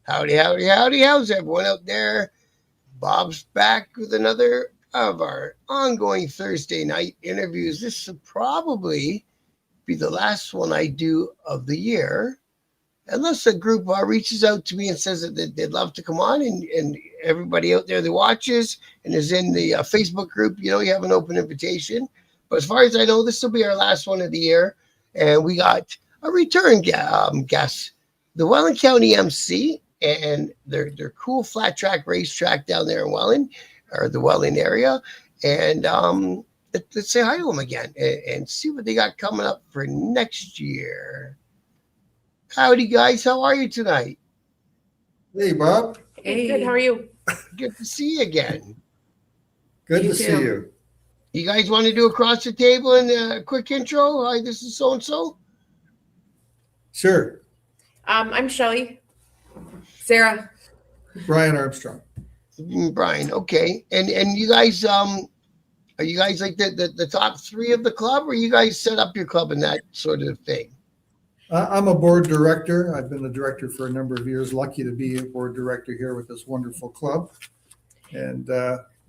Howdy, howdy, howdy. How's everyone out there? Bob's back with another of our ongoing Thursday night interviews. This will probably be the last one I do of the year, unless a group reaches out to me and says that they'd love to come on, and everybody out there that watches and is in the Facebook group, you have an open invitation. But as far as I know, this will be our last one of the year, and we got a return guest, the Welland County MC, and their cool flat track racetrack down there in Welland, or the Welland area, and let's say hi to them again and see what they got coming up for next year. Howdy, guys. How are you tonight? Hey, Bob. Hey, good. How are you? Good to see you again. Good to see you. You guys want to do across the table and a quick intro? Hi, this is so-and-so. Sure. I'm Shelly. Sarah. Brian Armstrong. Brian, okay. And you guys, are you guys like the top three of the club, or you guys set up your club and that sort of thing? I'm a board director. I've been a director for a number of years. Lucky to be a board director here with this wonderful club. And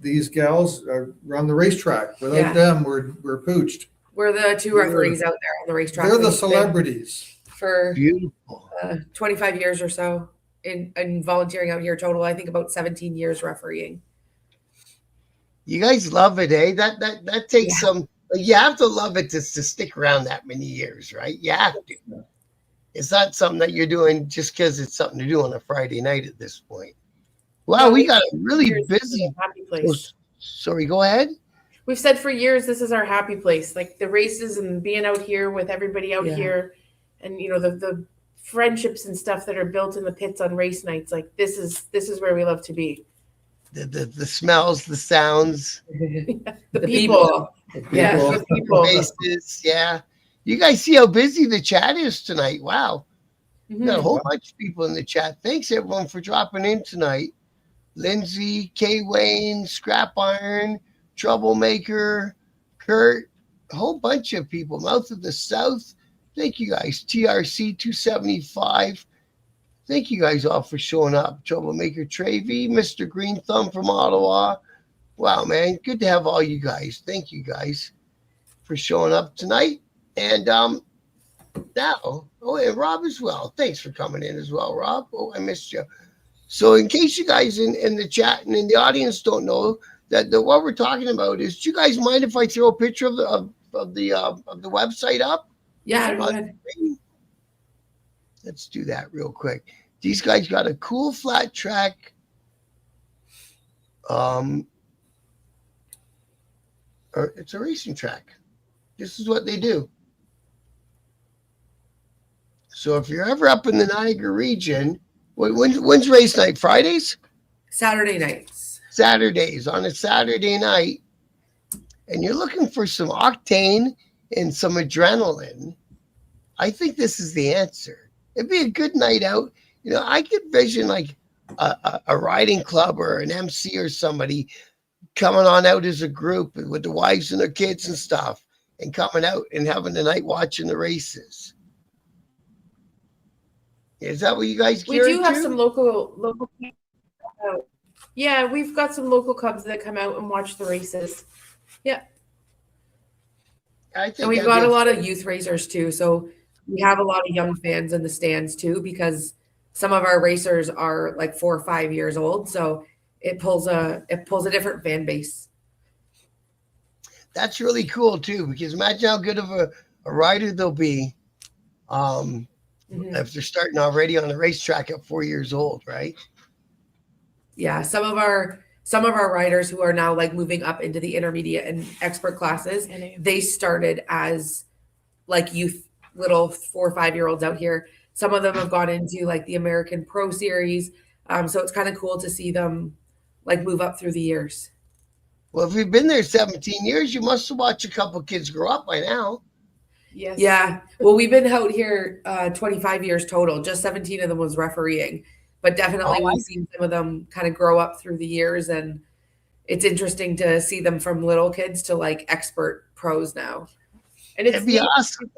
these gals run the racetrack. Without them, we're pooched. We're the two referees out there on the racetrack. They're the celebrities. For beautiful 25 years or so in volunteering out here total. I think about 17 years refereeing. You guys love it, eh? That takes some. You have to love it to stick around that many years, right? You have to. It's not something that you're doing just because it's something to do on a Friday night at this point. Wow, we got a really busy happy place. Sorry, go ahead. We've said for years this is our happy place, like the races and being out here with everybody out here, and the friendships and stuff that are built in the pits on race nights. Like this is where we love to be. The smells, the sounds, the people. The people. Faces, yeah. You guys see how busy the chat is tonight. Wow. We got a whole bunch of people in the chat. Thanks everyone for dropping in tonight. Lindsay, K. Wayne, Scrap Iron, Troublemaker, Kurt, a whole bunch of people. Mouth of the South. Thank you guys. TRC 275. Thank you guys all for showing up. Troublemaker Travy, Mr. Green Thumb from Ottawa. Wow, man. Good to have all you guys. Thank you guys for showing up tonight. And now, and Rob as well. Thanks for coming in as well, Rob. Oh, I missed you. So in case you guys in the chat and in the audience don't know that what we're talking about is, do you guys mind if I throw a picture of the website up? Yeah, go ahead. Let's do that real quick. These guys got a cool flat track. Or it's a racing track. This is what they do. So if you're ever up in the Niagara region, when's race night? Fridays? Saturday nights. Saturdays, on a Saturday night, and you're looking for some octane and some adrenaline, I think this is the answer. It'd be a good night out. I could vision like a riding club or an MC or somebody coming on out as a group with the wives and their kids and stuff, and coming out and having a night watching the races. Is that what you guys We do have some local yeah, we've got some local clubs that come out and watch the races. Yeah. And we've got a lot of youth racers too. So we have a lot of young fans in the stands too, because some of our racers are like 4 or 5 years old. So it pulls a different fan base. That's really cool too, because imagine how good of a rider they'll be if they're starting already on the racetrack at 4 years old, right? Yeah, some of our riders who are now like moving up into the intermediate and expert classes, they started as like youth, little 4 or 5 year olds out here. Some of them have gone into like the American Pro Series. So it's kind of cool to see them like move up through the years. Well, if you've been there 17 years, you must have watched a couple kids grow up by now. Yes. Yeah. Well, we've been out here 25 years total. Just 17 of them was refereeing. But definitely we've seen some of them kind of grow up through the years. And it's interesting to see them from little kids to like expert pros now. And it's awesome.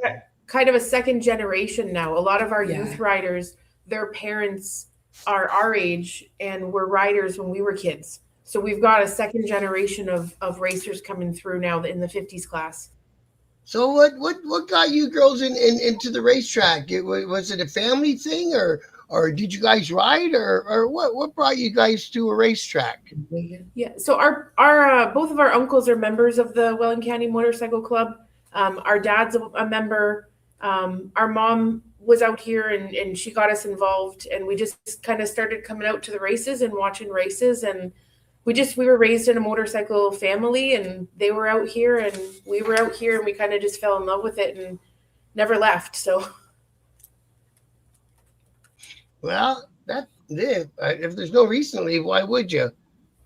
Kind of a second generation now. A lot of our youth riders, their parents are our age and were riders when we were kids. So we've got a second generation of racers coming through now in the 50s class. So what got you girls into the racetrack? Was it a family thing, or did you guys ride, or what brought you guys to a racetrack? Yeah. So our both of our uncles are members of the Welland County Motorcycle Club. Our dad's a member. Our mom was out here and she got us involved, and we just kind of started coming out to the races and watching races, and we were raised in a motorcycle family, and they were out here and we were out here, and we kind of just fell in love with it and never left. So Well, if there's no reason to leave, why would you?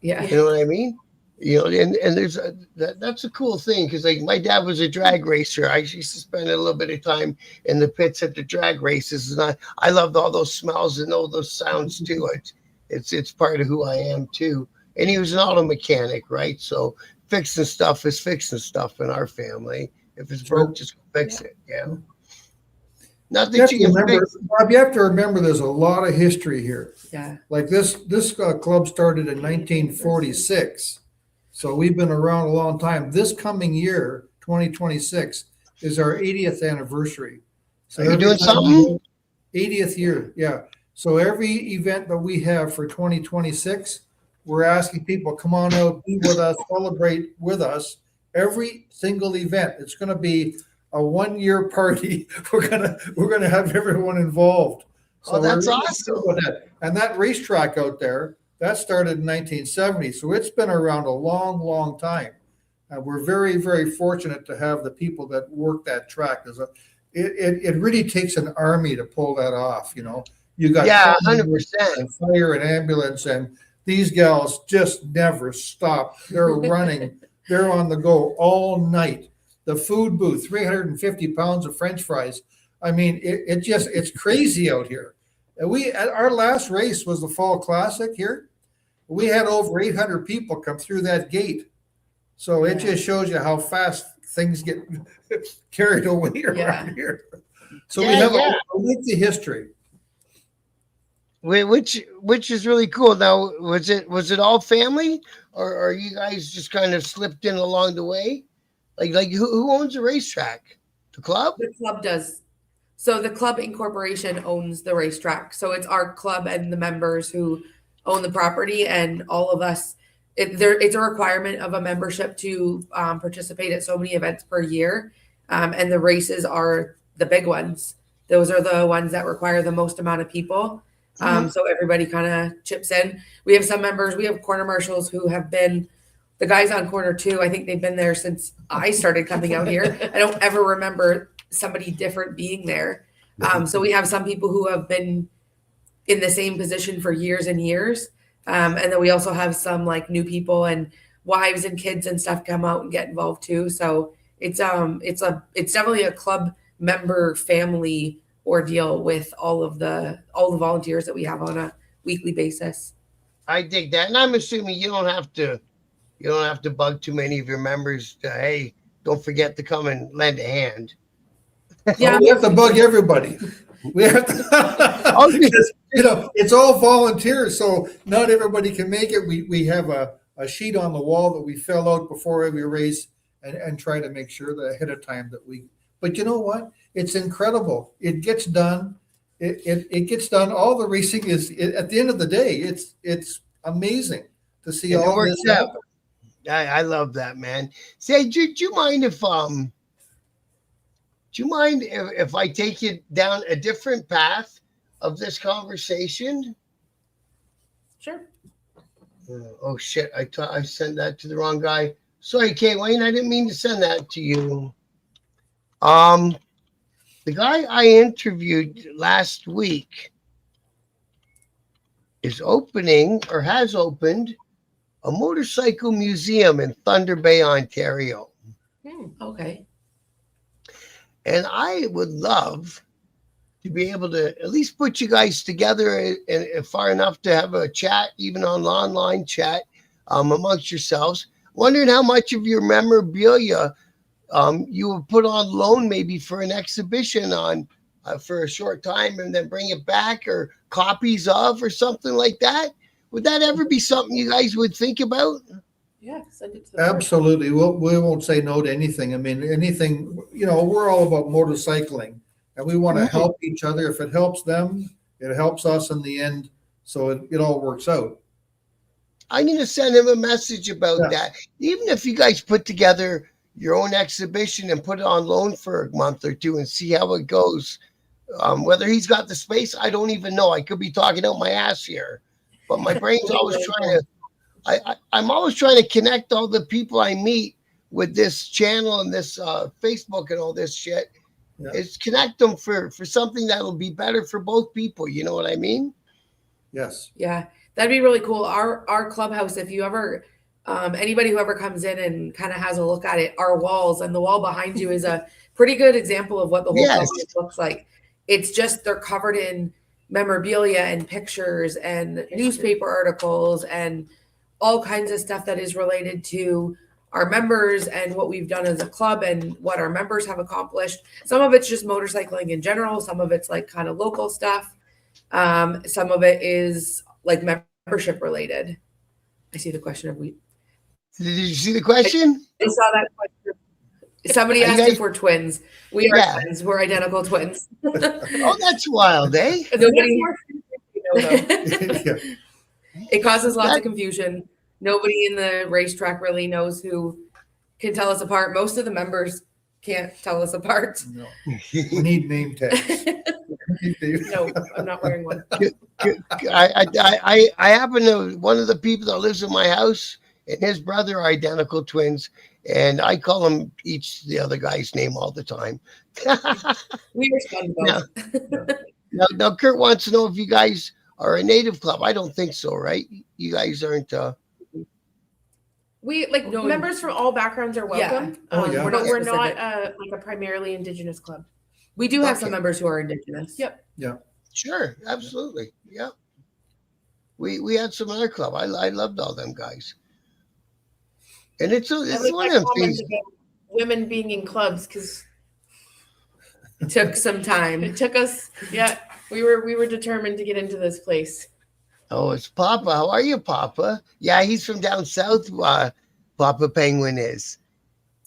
Yeah. You know what I mean? And there's that's a cool thing, because like my dad was a drag racer. I used to spend a little bit of time in the pits at the drag races, and I loved all those smells and all those sounds too. It's part of who I am too. And he was an auto mechanic, right? So fixing stuff is fixing stuff in our family. If it's broke, just fix it. Yeah. Not that you can fix. Bob, you have to remember there's a lot of history here. Yeah. Like this club started in 1946. So we've been around a long time. This coming year, 2026, is our 80th anniversary. So Are you doing something? 80th year, yeah. So every event that we have for 2026, we're asking people, come on out, be with us, celebrate with us. Every single event, it's going to be a 1-year party. We're gonna have everyone involved. So that's really awesome. And that racetrack out there, that started in 1970. So it's been around a long, long time. And we're very, very fortunate to have the people that work that track. It really takes an army to pull that off. You got 100%. and fire and ambulance, and these gals just never stop. They're running. They're on the go all night. The food booth, 350 pounds of French fries. I mean, it's crazy out here. And our last race was the Fall Classic here. We had over 800 people come through that gate. So it just shows you how fast things get carried away around here. So we have a lengthy history. Which is really cool. Now, was it all family, or you guys just kind of slipped in along the way? Like who owns the racetrack? The club? The club does. So the club incorporation owns the racetrack. So it's our club and the members who own the property, and all of us. It's a requirement of a membership to participate at so many events per year, and the races are the big ones. Those are the ones that require the most amount of people. So everybody kind of chips in. We have some members. We have corner marshals who have been. The guys on corner 2, I think they've been there since I started coming out here. I don't ever remember somebody different being there. So we have some people who have been in the same position for years and years. And then we also have some like new people and wives and kids and stuff come out and get involved too. So it's definitely a club member family ordeal with all the volunteers that we have on a weekly basis. I dig that. And I'm assuming you don't have to bug too many of your members to, hey, don't forget to come and lend a hand. Yeah, we have to bug everybody. We have to, it's all volunteers, so not everybody can make it. We have a sheet on the wall that we fill out before every race and try to make sure that ahead of time that we. But you know what? It's incredible. It gets done. It gets done. All the racing is at the end of the day. It's amazing to see all this happen. I love that, man. Say, do you mind if I take you down a different path of this conversation? Sure. Oh shit! I sent that to the wrong guy. Sorry, Kay Wayne. I didn't mean to send that to you. The guy I interviewed last week is opening or has opened a motorcycle museum in Thunder Bay, Ontario. Okay. And I would love to be able to at least put you guys together and far enough to have a chat, even on online chat amongst yourselves. Wondering how much of your memorabilia you would put on loan maybe for an exhibition on for a short time and then bring it back, or copies of, or something like that? Would that ever be something you guys would think about? Yeah, send it to the board. Absolutely. We won't say no to anything. I mean, anything, we're all about motorcycling, and we want to help each other. If it helps them, it helps us in the end. So it all works out. I'm going to send him a message about that. Even if you guys put together your own exhibition and put it on loan for a month or two and see how it goes. Whether he's got the space, I don't even know. I could be talking out my ass here, but my brain's always trying to, I'm always trying to connect all the people I meet with this channel and this Facebook and all this shit. Yeah. Is connect them for something that'll be better for both people. You know what I mean? Yes. Yeah, that'd be really cool. Our clubhouse, if you ever, anybody who ever comes in and kind of has a look at it, our walls and the wall behind you is a pretty good example of what the whole clubhouse looks like. It's just, they're covered in memorabilia and pictures and newspaper articles and all kinds of stuff that is related to our members and what we've done as a club and what our members have accomplished. Some of it's just motorcycling in general. Some of it's like kind of local stuff. Some of it is like membership related. I see the question of we. Did you see the question? I saw that question. Somebody asked if we're twins. We are twins. We're identical twins. Oh, that's wild, eh? Nobody. It causes lots of confusion. Nobody in the racetrack really knows who can tell us apart. Most of the members can't tell us apart. No. We need name tags. No, I'm not wearing one. I happen to, one of the people that lives in my house and his brother are identical twins, and I call them each the other guy's name all the time. We respond both. Now, Kurt wants to know if you guys are a native club. I don't think so, right? You guys aren't. We members from all backgrounds are welcome. Yeah. We're not like a primarily Indigenous club. We do have some members who are Indigenous. Yep. Yeah. Sure. Absolutely. Yeah. We had some other club. I loved all them guys. And it's one of them things. Women being in clubs, because it took some time. It took us. Yeah. We were determined to get into this place. Oh, it's Papa. How are you, Papa? Yeah, he's from down south. Papa Penguin is.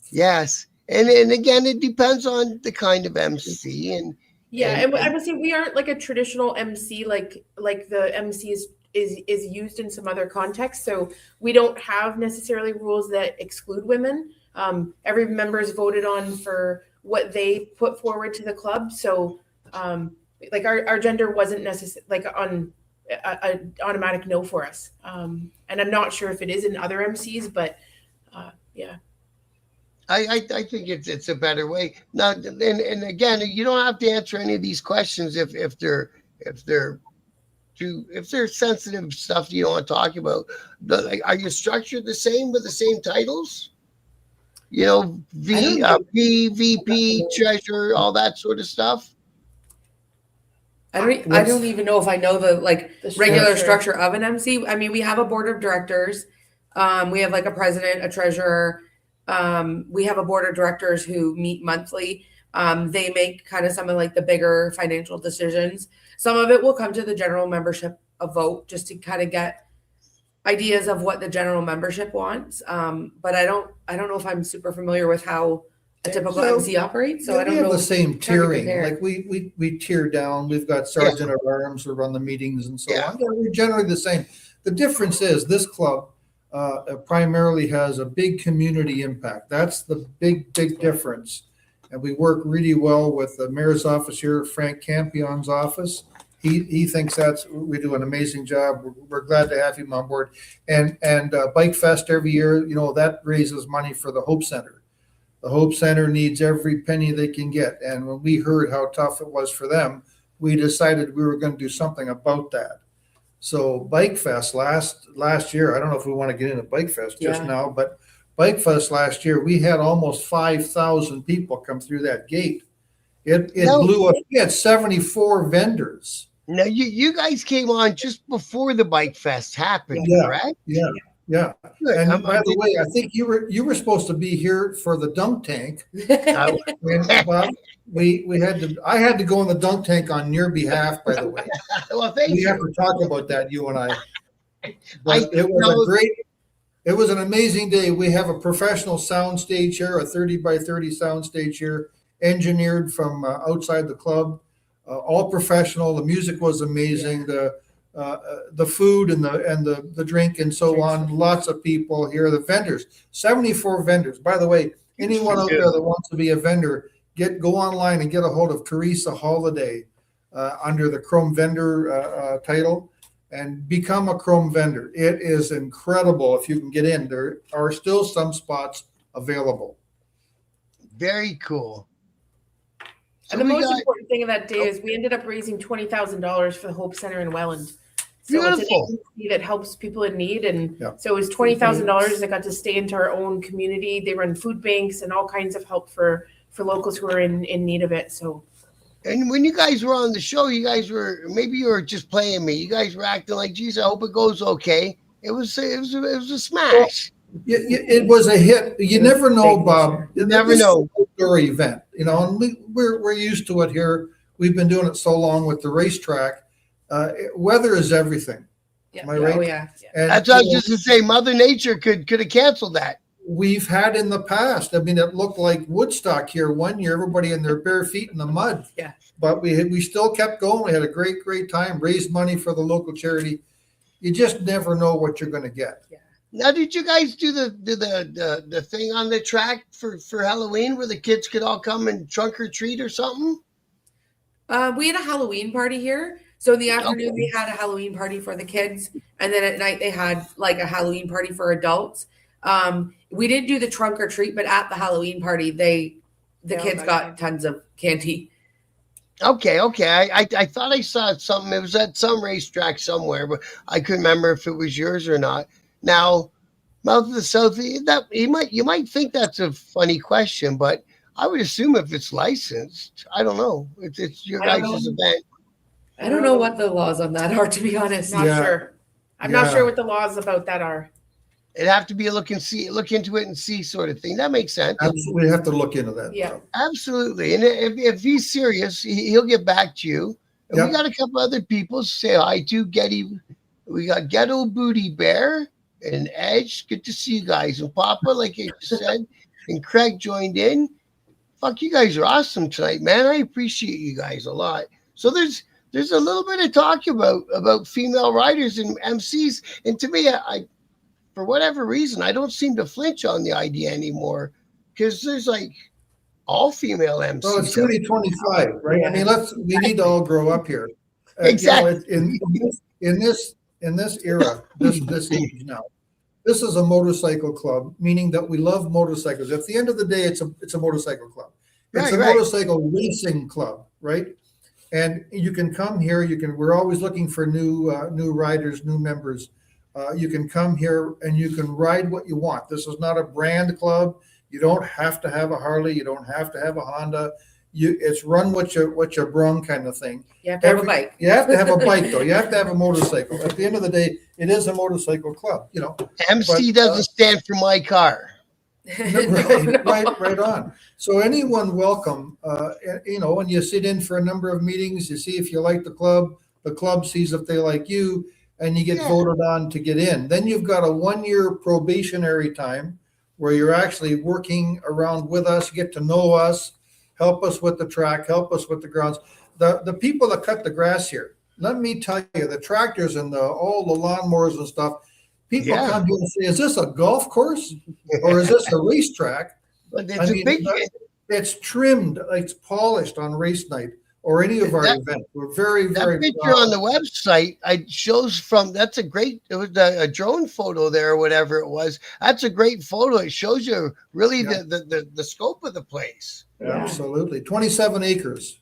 Yes, and again, it depends on the kind of MC and. Yeah, and I would say we aren't like a traditional MC like the MC is used in some other contexts. So we don't have necessarily rules that exclude women. Every member is voted on for what they put forward to the club. So like our gender wasn't necessarily like on an automatic no for us. And I'm not sure if it is in other MCs, but yeah. I think it's a better way. Now, and again, you don't have to answer any of these questions if they're sensitive stuff you don't want to talk about. Are you structured the same with the same titles? You know, VP, treasurer, all that sort of stuff. I don't even know if I know the regular structure of an MC. I mean, we have a board of directors. We have like a president, a treasurer. We have a board of directors who meet monthly. They make kind of some of like the bigger financial decisions. Some of it will come to the general membership a vote just to kind of get ideas of what the general membership wants. But I don't know if I'm super familiar with how a typical MC operates. So I don't know. We have the same tiering. Like we tier down. We've got sergeant of arms who run the meetings and so on. Yeah, we're generally the same. The difference is this club primarily has a big community impact. That's the big difference. And we work really well with the mayor's office here, Frank Campion's office. He thinks we do an amazing job. We're glad to have him on board. And Bike Fest every year, that raises money for the Hope Center. The Hope Center needs every penny they can get. And when we heard how tough it was for them, we decided we were going to do something about that. So Bike Fest last year, I don't know if we want to get into Bike Fest just now, but Bike Fest last year, we had almost 5,000 people come through that gate. It blew up. We had 74 vendors. Now you guys came on just before the Bike Fest happened, correct? Yeah. Yeah. Good. And by the way, I think you were supposed to be here for the dunk tank. But I had to go in the dunk tank on your behalf, by the way. Well, thank We you. have to talk about that, you and I. But it was an amazing day. We have a professional sound stage here, a 30 by 30 sound stage here, engineered from outside the club, all professional. The music was amazing. The food and the drink and so on. Lots of people here. The vendors, 74 vendors. By the way, anyone out there that wants to be a vendor, go online and get a hold of Teresa Holiday under the Chrome Vendor title and become a Chrome vendor. It is incredible if you can get in. There are still some spots available. Very cool. And the most important thing of that day is we ended up raising $20,000 for the Hope Center in Welland. So Beautiful. it's an agency that helps people in need. And so it was $20,000 that got to stay into our own community. They run food banks and all kinds of help for locals who are in need of it. So. And when you guys were on the show, maybe you were just playing me. You guys were acting like, geez, I hope it goes okay. It was a smash. It was a hit. You never know, Bob. You never know. Outdoor event, and we're used to it here. We've been doing it so long with the racetrack. Weather is everything. Yeah. Am I right? Oh, yeah. And that's what I was just to say. Mother Nature could have canceled that. We've had in the past. I mean, it looked like Woodstock here one year. Everybody in their bare feet in the mud. Yeah. But we still kept going. We had a great time. Raised money for the local charity. You just never know what you're going to get. Yeah. Now, did you guys do the thing on the track for Halloween where the kids could all come and trunk or treat or something? We had a Halloween party here. So in the afternoon, they had a Halloween party for the kids. And then at night, they had like a Halloween party for adults. We didn't do the trunk or treat, but at the Halloween party, the kids got tons of candy. Okay. I thought I saw something. It was at some racetrack somewhere, but I couldn't remember if it was yours or not. Now, Mouth of the South, you might think that's a funny question, but I would assume if it's licensed, I don't know. It's your guys' event. I don't know what the laws on that are, to be honest. Not sure. I'm not sure what the laws about that are. It'd have to be a look into it and see sort of thing. That makes sense. Absolutely, we have to look into that. Yeah, absolutely. And if he's serious, he'll get back to you. And we got a couple other people say hi to. We got Ghetto Booty Bear and Edge. Good to see you guys. And Papa, like you just said, and Craig joined in. Fuck, you guys are awesome tonight, man. I appreciate you guys a lot. So there's a little bit of talk about female riders and MCs, and to me, I for whatever reason, I don't seem to flinch on the idea anymore because there's like all female MCs. Well, it's 2025, right? Yeah. I mean, we need to all grow up here. Exactly. In this era, this age now, this is a motorcycle club, meaning that we love motorcycles. At the end of the day, it's a motorcycle club. It's a motorcycle racing club, right? And you can come here. We're always looking for new riders, new members. You can come here and you can ride what you want. This is not a brand club. You don't have to have a Harley. You don't have to have a Honda. It's run what you brung kind of thing. You have to have a bike. You have to have a bike though. You have to have a motorcycle. At the end of the day, it is a motorcycle club. MC doesn't stand for my car. Right on. So anyone welcome. When you sit in for a number of meetings, you see if you like the club sees if they like you, and you get voted on to get in. Then you've got a 1-year probationary time where you're actually working around with us, get to know us, help us with the track, help us with the grounds. The people that cut the grass here, let me tell you, the tractors and all the lawnmowers and stuff, people come here and say, is this a golf course or is this a racetrack? But it's trimmed, it's polished on race night. Or any of our events. We're very that picture proud. On the website, shows that's a great, it was a drone photo there or whatever it was. That's a great photo. It shows you really the scope of the place. Absolutely. 27 acres.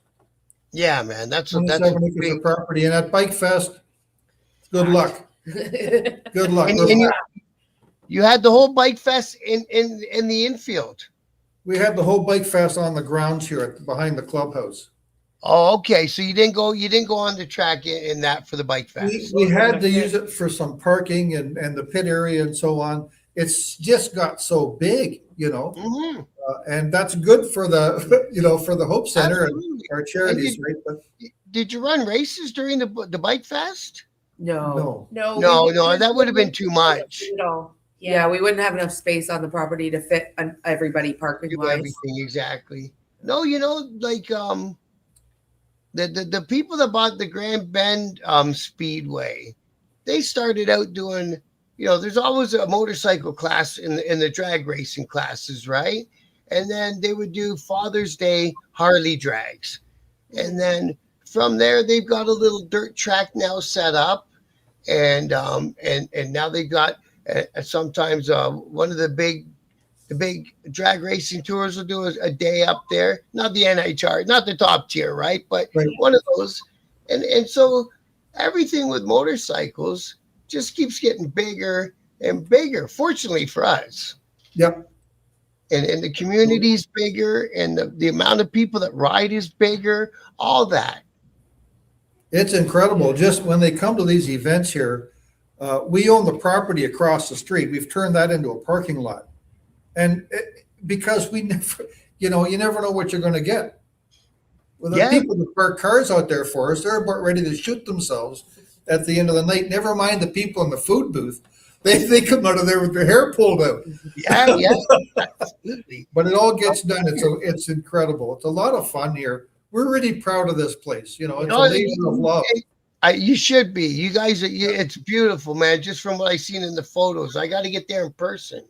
Yeah, man. That's 27 acres of property. And at Bike Fest, good luck. Good luck. And you had the whole Bike Fest in the infield. We had the whole Bike Fest on the grounds here behind the clubhouse. Oh, okay. So you didn't go on the track in that for the bike fest. We had to use it for some parking and the pit area and so on. It's just got so big, Mm-hmm. and that's good for the, for the Hope Center Absolutely. and our charities, right? But Did you run races during the bike fest? No. no, No, that would have been too much. Yeah, we wouldn't have enough space on the property to fit everybody parking Do wise. everything exactly. No, like the people that bought the Grand Bend Speedway, they started out doing, there's always a motorcycle class in the drag racing classes, right? And then they would do Father's Day Harley drags. And then from there they've got a little dirt track now set up, and now they've got sometimes one of the big drag racing tours will do a day up there, not the NHR, not the top tier, right? But Right. one of those. And so everything with motorcycles just keeps getting bigger and bigger, fortunately for us. Yep. And the community's bigger, and the amount of people that ride is bigger, all that. It's incredible. Just when they come to these events here, we own the property across the street. We've turned that into a parking lot. And because we never, you never know what you're going to get. Well, the people that park cars out there for us, they're about ready to shoot themselves at the end of the night. Never mind the people in the food booth. They come out of there with their hair pulled out. Yeah, absolutely. But it all gets done. It's incredible. It's a lot of fun here. We're really proud of this place. It's a labor of love. You should be. You guys, it's beautiful, man. Just from what I've seen in the photos, I got to get there in person.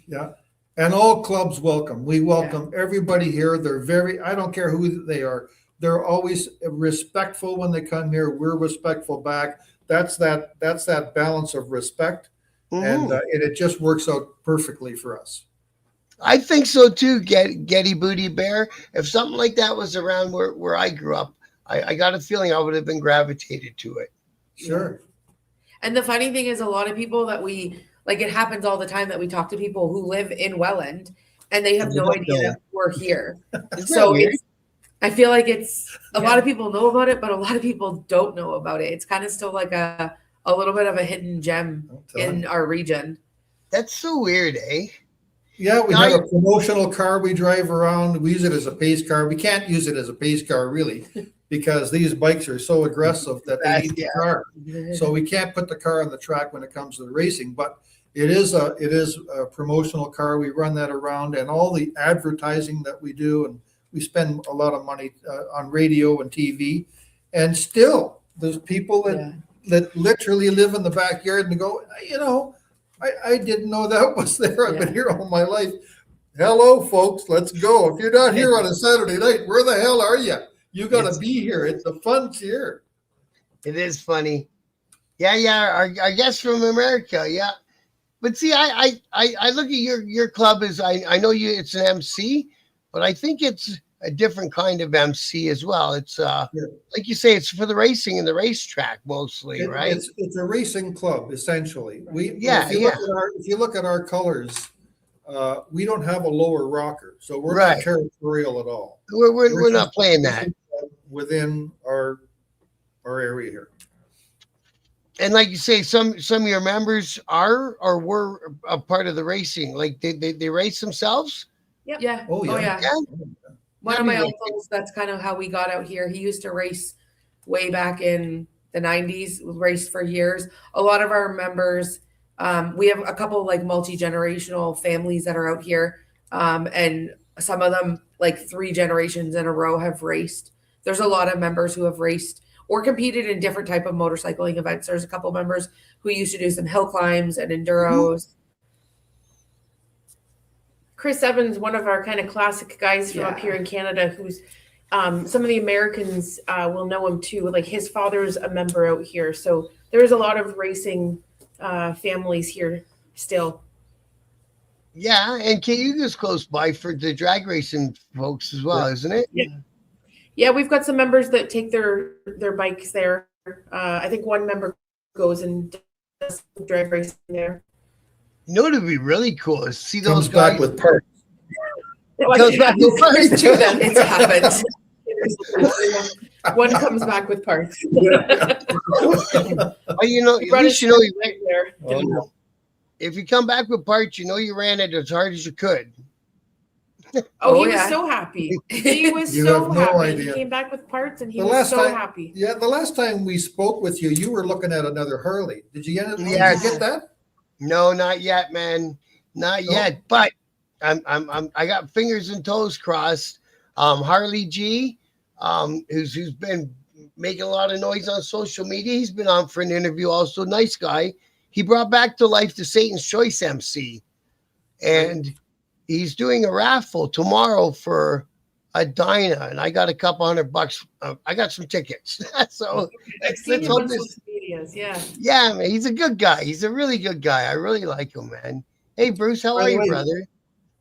Yeah. And all clubs welcome. We welcome everybody here. They're I don't care who they are. They're always respectful when they come here. We're respectful back. That's that balance of respect. And it just works out perfectly for us. I think so too, Getty Booty Bear. If something like that was around where I grew up, I got a feeling I would have been gravitated to it. Sure. And the funny thing is, a lot of people that it happens all the time that we talk to people who live in Welland and they have no idea that we're here. So I feel like a lot of people know about it, but a lot of people don't know about it. It's kind of still like a little bit of a hidden gem in our region. That's so weird, eh? Yeah, we have a promotional car we drive around. We use it as a pace car. We can't use it as a pace car, really, because these bikes are so aggressive that they need the car. So we can't put the car on the track when it comes to the racing. But it is a promotional car. We run that around, and all the advertising that we do, and we spend a lot of money on radio and TV. And still, there's people that literally live in the backyard and go, I didn't know that was there. I've been here all my life. Hello, folks. Let's go. If you're not here on a Saturday night, where the hell are you? You got to be here. It's the fun's here. It is funny. Yeah. Our guests from America. Yeah. But see, I look at your club as I know it's an MC, but I think it's a different kind of MC as well. It's like you say, it's for the racing and the racetrack mostly, right? It's a racing club essentially. If you look at our colors, we don't have a lower rocker, so we're not territorial at all. We're not playing that within our area here. And like you say, some of your members are or were a part of the racing. Like they race themselves. Yep. Yeah. Oh yeah. One of my uncles, that's kind of how we got out here. He used to race way back in the 90s, raced for years. A lot of our members, we have a couple like multi-generational families that are out here. And some of them, like 3 generations in a row, have raced. There's a lot of members who have raced or competed in different type of motorcycling events. There's a couple members who used to do some hill climbs and enduros. Chris Evans, one of our kind of classic guys from up here in Canada, who's some of the Americans will know him too. Like his father's a member out here. So there's a lot of racing families here still. Yeah, and Cayuga's close by for the drag racing folks as well, isn't it? Yeah, we've got some members that take their bikes there. I think one member goes and does drag racing there. You know what would be really cool is see those Comes guys back with parts. Comes back with parts. It's happened. One comes back with parts. Well, you know, at Brought least his you know you right there. Oh, if you come back with parts, you know you ran it as hard as you could. Oh, Oh, he yeah. was so happy. He was You so have no happy. idea. He came back with parts and he The was last so time- happy. yeah, the last time we spoke with you, you were looking at another Harley. Did you get it? Yes. Did you get that? No, not yet, man. Not No? yet. But I got fingers and toes crossed. Harley G, who's been making a lot of noise on social media. He's been on for an interview. Also, nice guy. He brought back to life the Satan's Choice MC, and he's doing a raffle tomorrow for a Dyna, and I got a couple $100. I got some tickets, so I've seen let's him hope on this. social medias. Yeah. Yeah, man, he's a good guy. He's a really good guy. I really like him, man. Hey, Bruce, how By are the you, way- brother?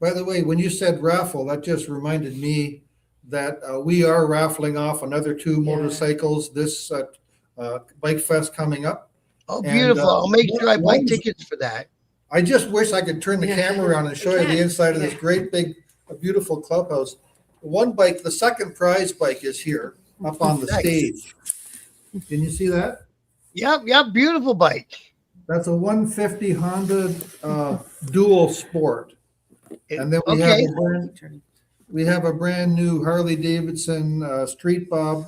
By the way, when you said raffle, that just reminded me that we are raffling off another 2 Yeah. motorcycles this Bike Fest coming up. Oh, And, beautiful. I'll make sure I buy one's- tickets for that. I just wish I could turn the Yeah. camera around and show you the can. inside of this Yeah. great big, beautiful clubhouse. One bike, the second prize bike is here up on the Nice. stage. Can you see that? Yep, beautiful bike. That's a 150 Honda Dual Sport. And then Okay. we have a brand new Harley Davidson Street Bob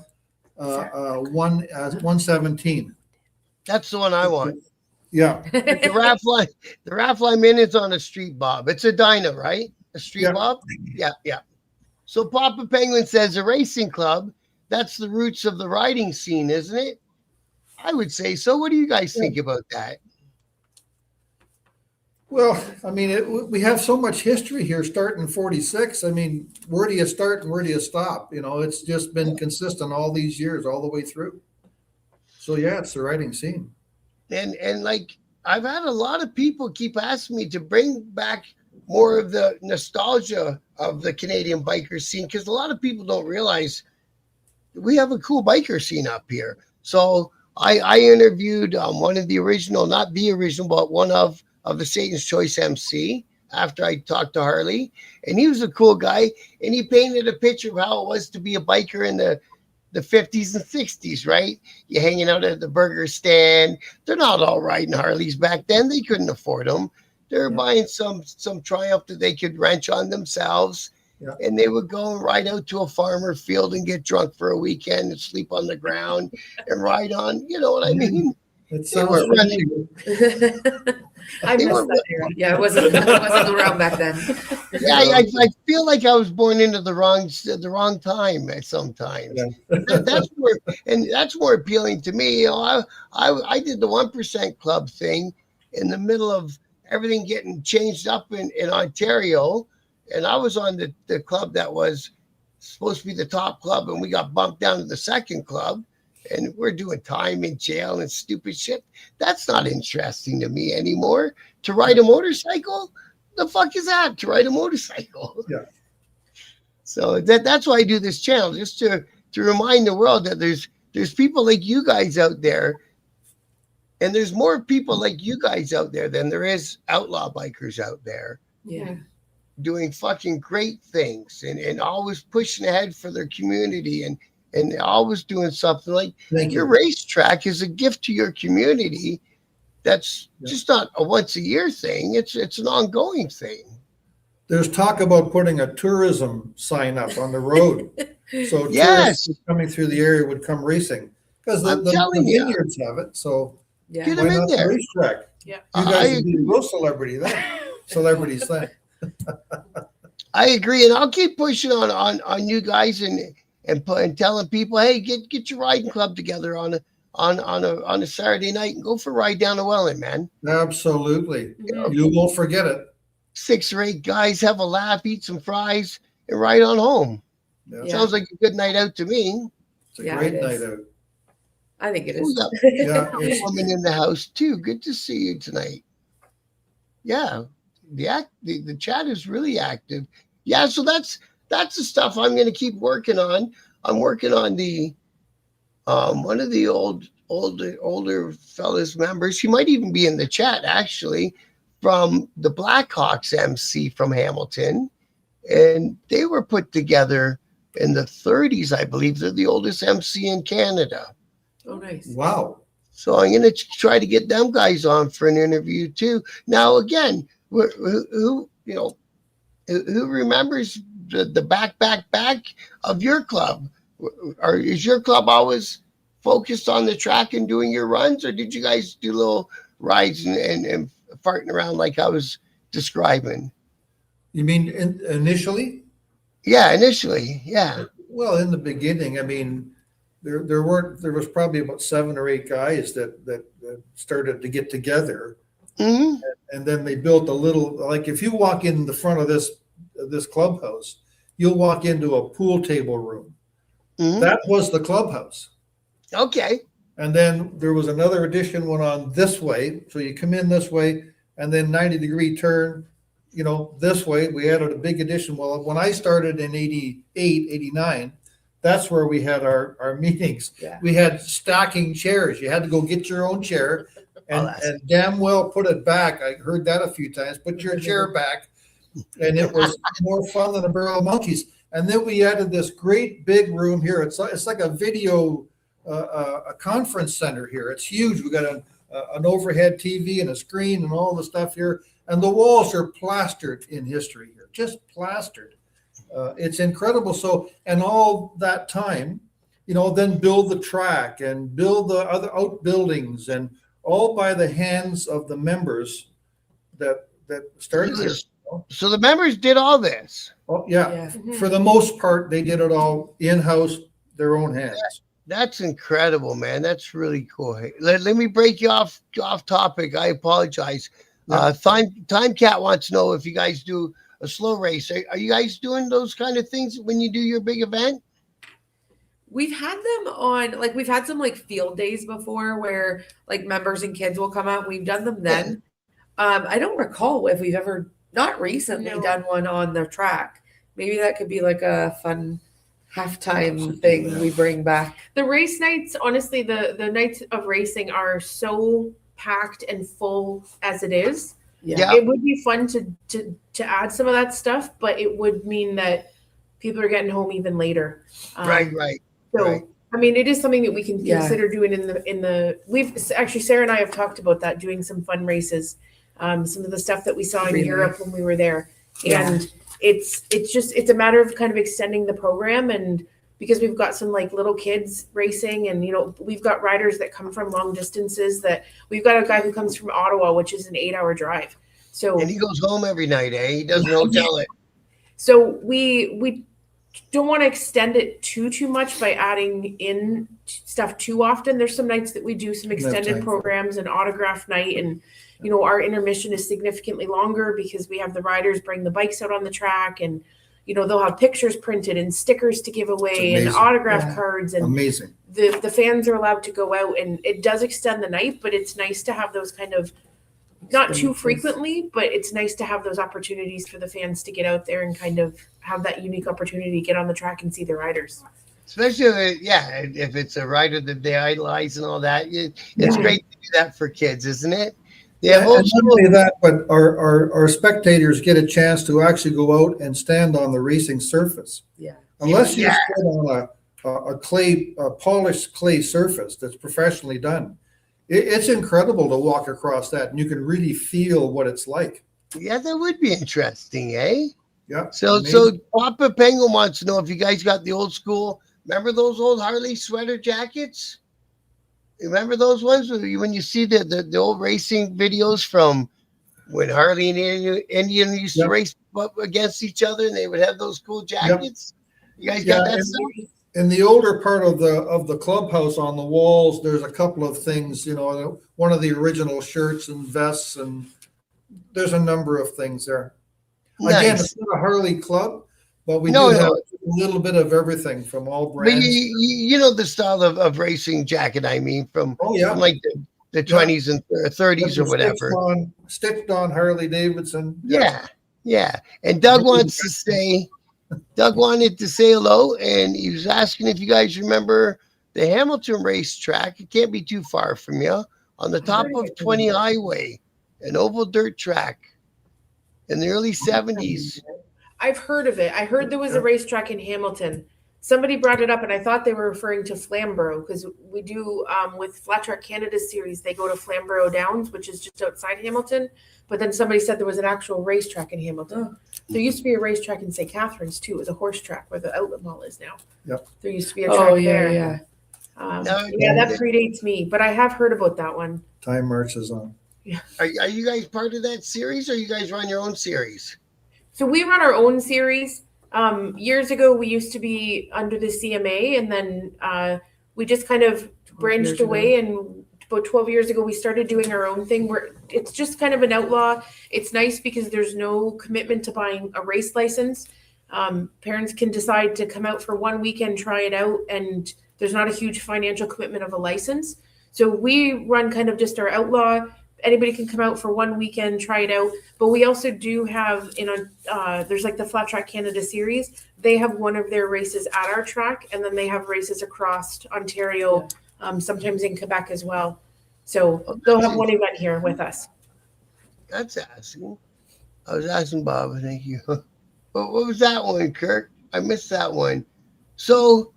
117. That's the one I want. Yeah, The raffle I'm in is on a Street Bob. It's a Dyna, right? A Street Yeah. Bob? Yeah. So Papa Penguin says a racing club, that's the roots of the riding scene, isn't it? I would say so. What do you guys think about that? well, I mean, we have so much history here starting in 46. I mean, where do you start and where do you stop? You know, it's just been consistent all these years, all the way through. So yeah, it's the riding scene. And like I've had a lot of people keep asking me to bring back more of the nostalgia of the Canadian biker scene, because a lot of people don't realize we have a cool biker scene up here. So I interviewed one of the original, not the original, but one of the Satan's Choice MC after I talked to Harley, and he was a cool guy, and he painted a picture of how it was to be a biker in the 50s and 60s, right? You're hanging out at the burger stand. They're not all riding Harleys back then. They couldn't afford them. They were buying some Triumph that they could wrench on themselves. Yeah. And they would go and ride out to a farmer field and get drunk for a weekend and sleep on the ground and ride on. You know what I mean? It They weren't sounds running. I They missed were- that era. Yeah, it wasn't around back then. Yeah, I feel like I was born into the wrong time at sometimes. Yeah. That's more appealing to me. You know, I did the 1% club thing in the middle of everything getting changed up in Ontario, and I was on the club that was supposed to be the top club, and we got bumped down to the second club, and we're doing time in jail and stupid shit. That's not interesting to me anymore. To ride a motorcycle, the fuck is that? To ride a motorcycle? Yeah. So that's why I do this channel, just to remind the world that there's people like you guys out there, and there's more people like you guys out there than there is outlaw bikers out there Yeah. doing fucking great things and always pushing ahead for their community and always doing something. Like Thank your you. racetrack is a gift to your community. That's just not a once a year thing. It's an ongoing thing. There's talk about putting a tourism sign up on the road. So Yes. tourists coming through the area would come racing because I'm the telling ya. vineyards have it. So Yeah. Get why them in not the there. racetrack? Yeah. You I guys would be agree. real celebrities then. I agree, and I'll keep pushing on you guys and telling people, hey, get your riding club together on a Saturday night and go for a ride down to Welland, man. Absolutely. Mhm. You won't forget it. 6 or 8 guys, have a laugh, eat some fries, and ride on home. Yeah. Yeah. Sounds like a good night out to me. It's a Yeah, great it night is. out. I think it We is. got Yeah. a it's- woman in the house too. Good to see you tonight. Yeah, the chat is really active. Yeah, so that's the stuff I'm going to keep working on. I'm working on the one of the older fellas members. He might even be in the chat actually, from the Blackhawks MC from Hamilton, and they were put together in the 30s, I believe. They're the oldest MC in Canada. Oh, nice. Wow. So I'm going to try to get them guys on for an interview too. Now, again, who remembers the back of your club? Or is your club always focused on the track and doing your runs, or did you guys do little rides and farting around like I was describing? You mean initially? Yeah, initially, yeah. Well, in the beginning, I mean, there was probably about 7 or 8 guys that started to get together, Mm-hmm. and then they built a little, like if you walk in the front of this clubhouse, you'll walk into a pool table room. Mm-hmm. That was the clubhouse. Okay. And then there was another addition went on this way. So you come in this way and then 90-degree turn, this way. We added a big addition. Well, when I started in 88, 89, that's where we had our meetings. Yeah. We had stacking chairs. You had to go get your own chair and damn well put it back. I heard that a few times. Put your chair back. And it was more fun than a barrel of monkeys. And then we added this great big room here. It's like a video a conference center here. It's huge. We got an overhead TV and a screen and all the stuff here. And the walls are plastered in history here, just plastered. It's incredible. So, and all that time, then build the track and build the other outbuildings, and all by the hands of the members that started this. So the members did all this. Oh, yeah. Mm-hmm. For the most part, they did it all in-house, their own hands. That's incredible, man. That's really cool. Hey, let me break you off topic. I apologize. Yeah. Time Cat wants to know if you guys do a slow race. Are you guys doing those kind of things when you do your big event? We've had them on, like, we've had some like field days before where like members and kids will come out. We've done them then. I don't recall if we've ever, not recently, done one on the track. Maybe that could be like a fun halftime thing we bring back. The race nights, honestly, the nights of racing are so packed and full as it is. Yeah. It would be fun to add some of that stuff, but it would mean that people are getting home even later. Right. So, right. I mean, it is something that we can consider doing in the. We've actually, Sarah and I have talked about that, doing some fun races, some of the stuff that we saw in Europe when we were there, and it's a matter of kind of extending the program, and because we've got some like little kids racing, and we've got riders that come from long distances. That we've got a guy who comes from Ottawa, which is an 8-hour drive. So and he goes home every night, eh? He doesn't hotel it. So we don't want to extend it too much by adding in stuff too often. There's some nights that we do some extended programs and autograph night, and our intermission is significantly longer because we have the riders bring the bikes out on the track, and they'll have pictures printed and stickers to give away and autograph cards, and amazing. The fans are allowed to go out, and it does extend the night, but it's nice to have those kind of, not too frequently, but it's nice to have those opportunities for the fans to get out there and kind of have that unique opportunity to get on the track and see the riders. Especially, if it's a rider that they idolize and all that. It's great to do that for kids, isn't it? Yeah, and not only that, but our spectators get a chance to actually go out and stand on the racing surface. Yeah. Unless you stand on a polished clay surface that's professionally done. It's incredible to walk across that, and you can really feel what it's like. Yeah, that would be interesting, eh? Yeah. So Papa Penguin wants to know if you guys got the old school. Remember those old Harley sweater jackets? Remember those ones when you see the old racing videos from when Harley and Indian used to race up against each other, and they would have those cool jackets? You guys got that stuff? In the older part of the clubhouse, on the walls, there's a couple of things, one of the original shirts and vests, and there's a number of things there. Nice. Again, it's not a Harley club, but we do have a little bit of everything from all brands. But you know the style of racing jacket, I mean, from like the 20s and 30s or whatever. Stitched on Harley Davidson. Yeah. And Doug wanted to say hello, and he was asking if you guys remember the Hamilton racetrack. It can't be too far from you, on the top of 20 Highway, an oval dirt track in the early 70s. I've heard of it. I heard there was a racetrack in Hamilton. somebody brought it up, and I thought they were referring to Flamborough, because we do with Flat Track Canada series, they go to Flamborough Downs, which is just outside Hamilton. But then somebody said there was an actual racetrack in Hamilton. There used to be a racetrack in St. Catharines too. It was a horse track where the outlet mall is now. Yep. There used to be a track there. Yeah. Yeah, that predates me, but I have heard about that one. Time marches on. Are you guys part of that series, or you guys run your own series? So we run our own series. Years ago, we used to be under the CMA, and then we just kind of branched away. And about 12 years ago, we started doing our own thing where it's just kind of an outlaw. It's nice because there's no commitment to buying a race license. Parents can decide to come out for one weekend, try it out, and there's not a huge financial commitment of a license. So we run kind of just our outlaw. Anybody can come out for one weekend, try it out. But we also do have there's like the Flat Track Canada series. They have one of their races at our track, and then they have races across Ontario, sometimes in Quebec as well. So they'll have one event here with us. That's asking. I was asking Bob. Thank you. What was that one, Kirk? I missed that one. So,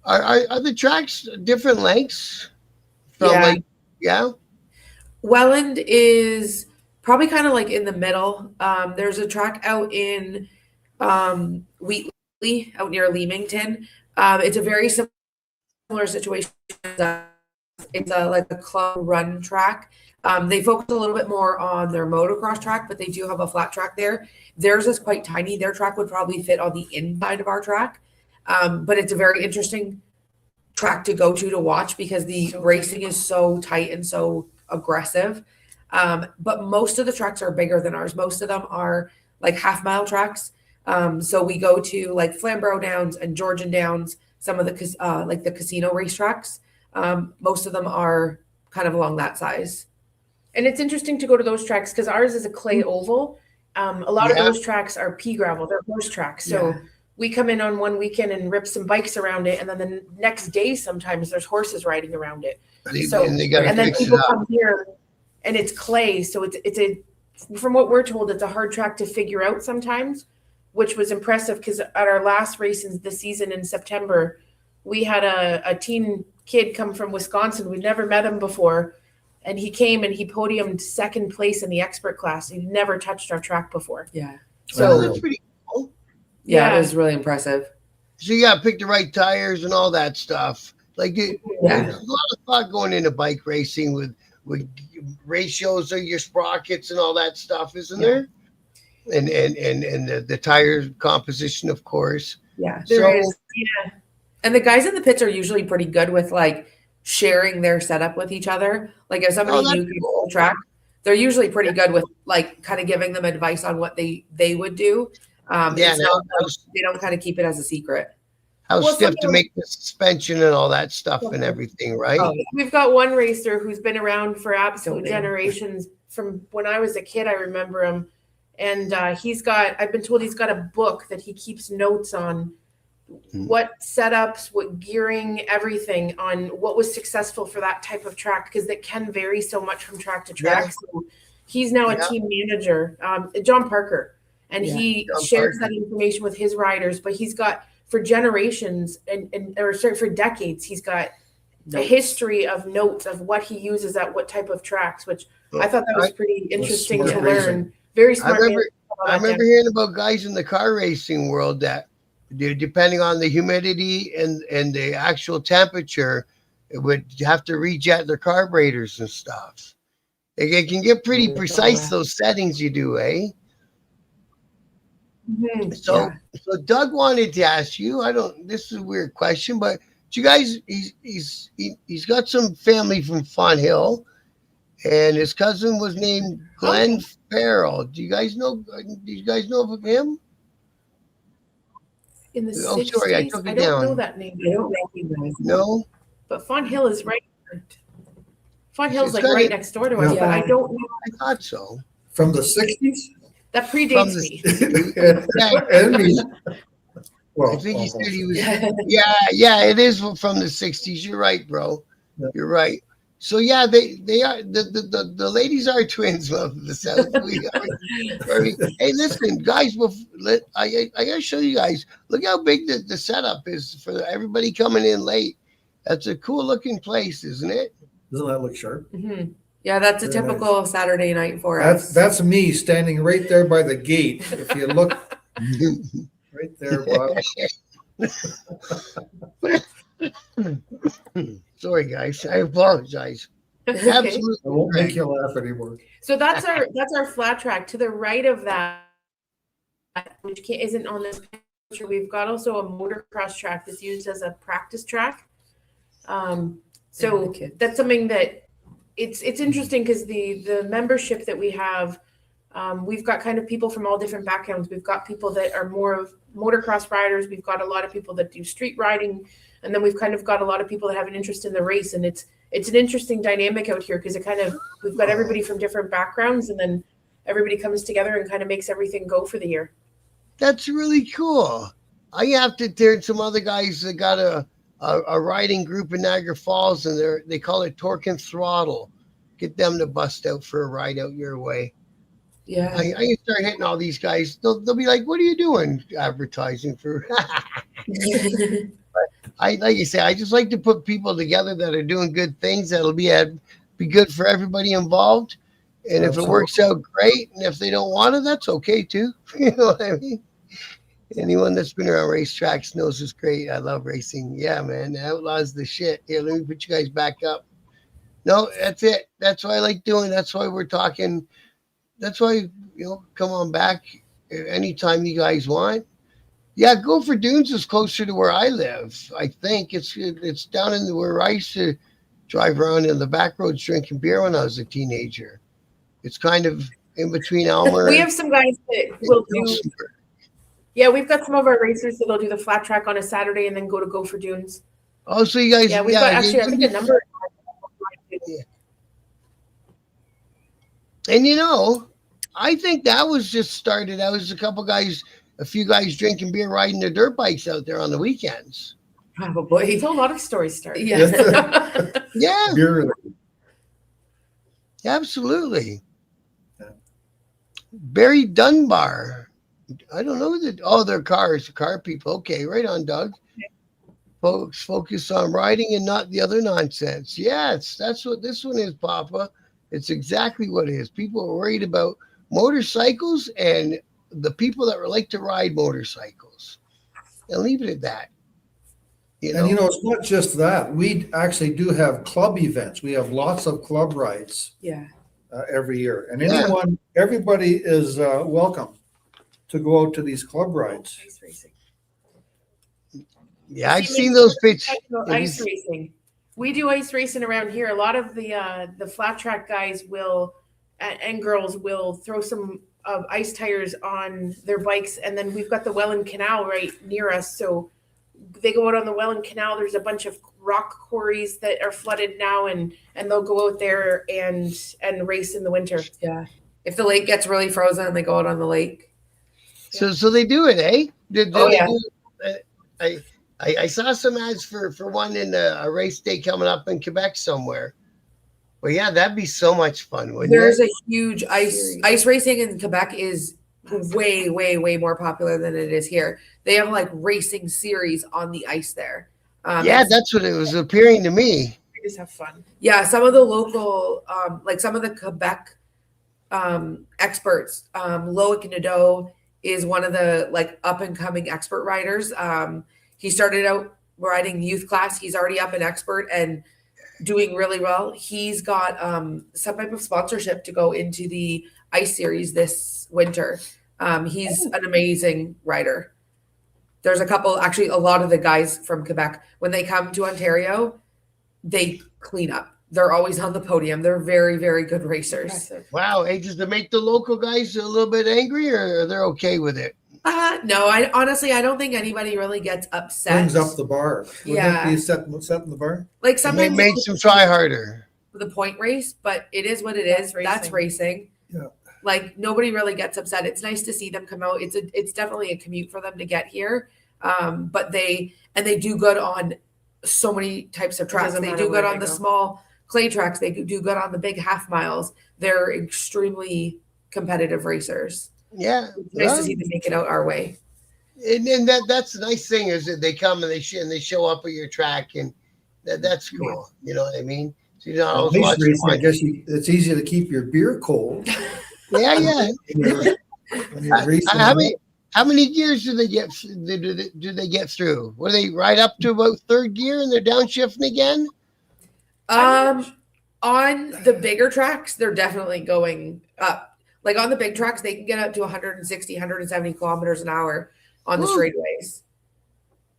are the tracks different lengths? Yeah. Welland is probably kind of like in the middle. There's a track out in Wheatley, out near Leamington. It's a very similar situation. It's like a club run track. They focus a little bit more on their motocross track, but they do have a flat track there. Theirs is quite tiny. Their track would probably fit on the inside of our track. But it's a very interesting track to go to watch because the racing is so tight and so aggressive. But most of the tracks are bigger than ours. Most of them are like half-mile tracks. So we go to like Flamborough Downs and Georgian Downs, some of the like the casino racetracks. Most of them are kind of along that size. And it's interesting to go to those tracks because ours is a clay oval. A lot of those tracks are pea gravel. They're horse tracks. So we come in on one weekend and rip some bikes around it, and then the next day sometimes there's horses riding around it. And then people come here and it's clay. So it's from what we're told, it's a hard track to figure out sometimes, which was impressive because at our last race in the season in September, we had a teen kid come from Wisconsin. We'd never met him before. And he came and he podiumed second place in the expert class. He'd never touched our track before. Yeah. So that's pretty cool. Yeah, it was really impressive. So you got to pick the right tires and all that stuff. Like there's a lot of thought going into bike racing with ratios of your sprockets and all that stuff, isn't there? And the tire composition, of course. Yeah, there is. Yeah. And the guys in the pits are usually pretty good with like sharing their setup with each other. Like if somebody new people track, they're usually pretty good with like kind of giving them advice on what they would do. They don't kind of keep it as a secret. How stiff to make the suspension and all that stuff and everything, right? We've got one racer who's been around for absolute generations. From when I was a kid, I remember him. And I've been told he's got a book that he keeps notes on what setups, what gearing, everything on what was successful for that type of track, because that can vary so much from track to track. Yeah. So he's now a team manager, John Parker, and he shares that information with his riders. But he's got for generations for decades, he's got a history of notes of what he uses at what type of tracks, which I thought that was pretty interesting to learn. Very smart. I remember hearing about guys in the car racing world that, depending on the humidity and the actual temperature, it would have to rejet their carburetors and stuff. It can get pretty precise, those settings you do, eh? Mm-hmm. So Doug wanted to ask you, this is a weird question, but you guys, he's got some family from Fawn Hill, and his cousin was named Glenn Farrell. Do you guys know of him? In the 60s? Sorry, I took it down. I don't know that name. I don't recognize it. No? But Fawn Hill is right. Fawn Hill's like right next door to us, but I don't know. I thought so. From the 60s? That predates me. I think he said he was. Yeah, it is from the 60s. You're right, bro. You're right. So yeah, they are the ladies are twins of the South. We are, hey, listen, guys, I gotta show you guys. Look how big the setup is for everybody coming in late. That's a cool looking place, isn't it? Doesn't that look sharp? Mm-hmm. Yeah, that's a Very typical Saturday night for us. That's me standing right there by the gate. If you look right there, Bob. Sorry, guys. I apologize. It's okay. Absolutely. I won't correct. make you laugh anymore. So that's our flat track. To the right of that, which isn't on this picture, we've got also a motocross track that's used as a practice track. So that's something that it's interesting because the membership that we have, we've got kind of people from all different backgrounds. We've got people that are more of motocross riders. We've got a lot of people that do street riding, and then we've kind of got a lot of people that have an interest in the race. And it's an interesting dynamic out here because we've got everybody from different backgrounds, and then everybody comes together and kind of makes everything go for the year. That's really cool. I have to turn some other guys that got a riding group in Niagara Falls, and they call it Torque and Throttle. Get them to bust out for a ride out your way. Yeah. I can start hitting all these guys. They'll be like, "What are you doing advertising for?" Like you say, I just like to put people together that are doing good things that'll be good for everybody involved. And if it works out, great. And if they don't want it, that's okay too. You know what I mean? Anyone that's been around racetracks knows it's great. I love racing. Yeah, man. The Outlaws the shit. Here, let me put you guys back up. No, that's it. That's what I like doing. That's why we're talking. That's why, come on back anytime you guys want. Yeah, Gopher Dunes is closer to where I live. I think it's down in where I used to drive around in the back roads drinking beer when I was a teenager. It's kind of in between Elmer. We have some guys that will do. Yeah, we've got some of our racers that'll do the flat track on a Saturday and then go to Gopher Dunes. Oh, so you guys? Yeah, we've got actually I think a number. Yeah. And I think that was just started. That was a few guys drinking beer, riding their dirt bikes out there on the weekends. Probably. It's a lot of stories started. Yeah. Yeah, Beer. absolutely. Yeah. Barry Dunbar. I don't know they're car people. Okay, right on, Doug. Yeah. Folks focus on riding and not the other nonsense. Yes, that's what this one is, Papa. It's exactly what it is. People are worried about motorcycles and the people that like to ride motorcycles. And leave it at that. And it's not just that. We actually do have club events. We have lots of club rides. Yeah. Every year, and everybody is welcome to go out to these club rides. Ice racing. Yeah, I've seen those pictures. Ice racing. We do ice racing around here. A lot of the flat track guys will and girls will throw some ice tires on their bikes, and then we've got the Welland Canal right near us. So they go out on the Welland Canal. There's a bunch of rock quarries that are flooded now, and they'll go out there and race in the winter. Yeah. If the lake gets really frozen, they go out on the lake. So they do it, eh? Yeah. I saw some ads for one in a race day coming up in Quebec somewhere. Well, yeah, that'd be so much fun, wouldn't There's it? a huge ice racing in Quebec is way, way, way more popular than it is here. They have like racing series on the ice there. Yeah, that's what it was appearing to me. We just have fun. Yeah, some of the local, like some of the Quebec experts, Loic Nadeau is one of the like up and coming expert riders. He started out riding youth class. He's already up and expert and doing really well. He's got some type of sponsorship to go into the ice series this winter. He's an amazing rider. There's a lot of the guys from Quebec, when they come to Ontario, they clean up. They're always on the podium. They're very, very good racers. Impressive. Wow, hey, does it make the local guys a little bit angry, or they're okay with it? No, I honestly don't think anybody really gets upset. Brings up the bar. Yeah. Wouldn't it be setting the bar? Like They sometimes makes them try harder. the point race, but it is what it is. That's racing. Yeah. Like nobody really gets upset. It's nice to see them come out. It's definitely a commute for them to get here. But they do good on so many types of tracks. Doesn't They matter do where good they on the go. small clay tracks. They do good on the big half miles. They're extremely competitive racers. Yeah. It's nice to see them make it out our way. And that's the nice thing is that they come and they show up at your track, and that's cool. You know what I mean? So, I was Ice watching. racing, I guess it's easy to keep your beer cold. Yeah. When you're racing. How many gears do they get? Do they get through? Were they right up to about third gear and they're downshifting again? On the bigger tracks, they're definitely going up. Like on the big tracks, they can get up to 160, 170 kilometers an hour on the straightaways.